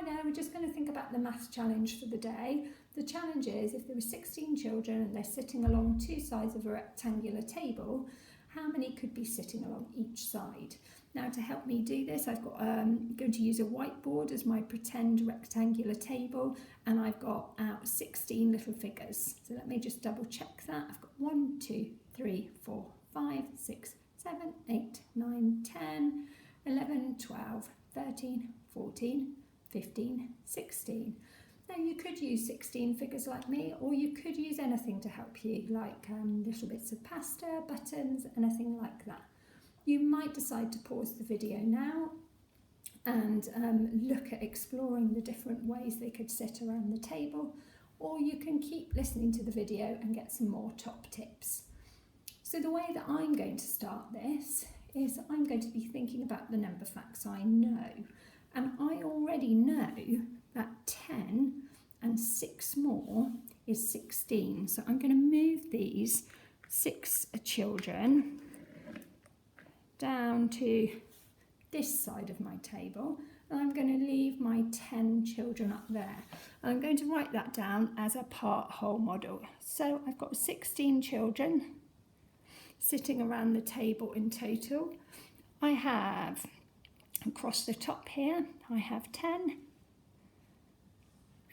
Hi there, we're just going to think about the maths challenge for the day. The challenge is if there were 16 children and they're sitting along two sides of a rectangular table, how many could be sitting along each side? Now to help me do this, I've got going to use a whiteboard as my pretend rectangular table, and I've got out 16 little figures. So let me just double check that. I've got 1, 2, 3, 4, 5, 6, 7, 8, 9, 10, 11, 12, 13, 14, 15, 16. Now you could use 16 figures like me, or you could use anything to help you, like little bits of pasta, buttons, anything like that. You might decide to pause the video now and look at exploring the different ways they could sit around the table, or you can keep listening to the video and get some more top tips. So the way that I'm going to start this is I'm going to be thinking about the number facts I know. And I already know that 10 and 6 more is 16. So I'm going to move these 6 children down to this side of my table. And I'm going to leave my 10 children up there. And I'm going to write that down as a part-whole model. So I've got 16 children sitting around the table in total. I have, across the top here, I have 10.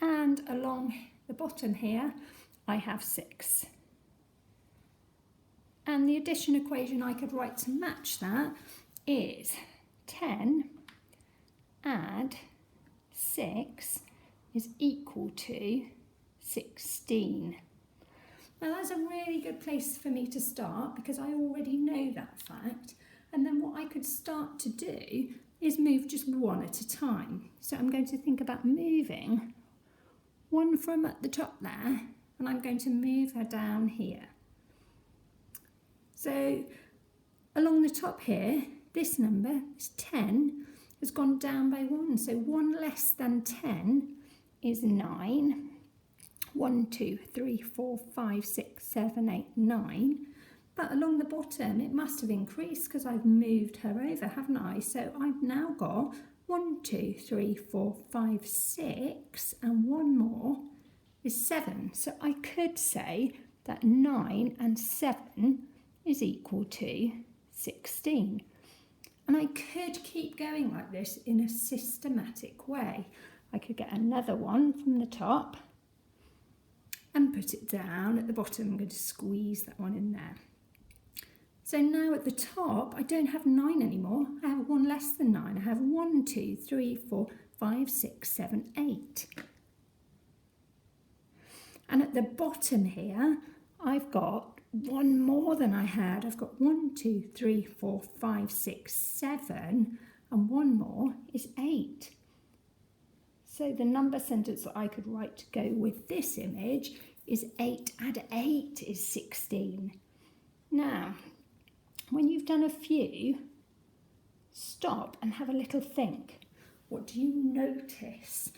And along the bottom here, I have 6. And the addition equation I could write to match that is 10 add 6 is equal to 16. Now that's a really good place for me to start because I already know that fact. And then what I could start to do is move just one at a time. So I'm going to think about moving one from at the top there, and I'm going to move her down here. So along the top here, this number, this 10, has gone down by 1. So 1 less than 10 is 9. 1, 2, 3, 4, 5, 6, 7, 8, 9. But along the bottom, it must have increased because I've moved her over, haven't I? So I've now got 1, 2, 3, 4, 5, 6, and one more is 7. So I could say that 9 and 7 is equal to 16. And I could keep going like this in a systematic way. I could get another one from the top and put it down at the bottom. I'm going to squeeze that one in there. So now at the top, I don't have 9 anymore. I have one less than 9. I have 1, 2, 3, 4, 5, 6, 7, 8. And at the bottom here, I've got one more than I had. I've got 1, 2, 3, 4, 5, 6, 7, and one more is 8. So the number sentence that I could write to go with this image is 8 add 8 is 16. Now, when you've done a few, stop and have a little think. What do you notice?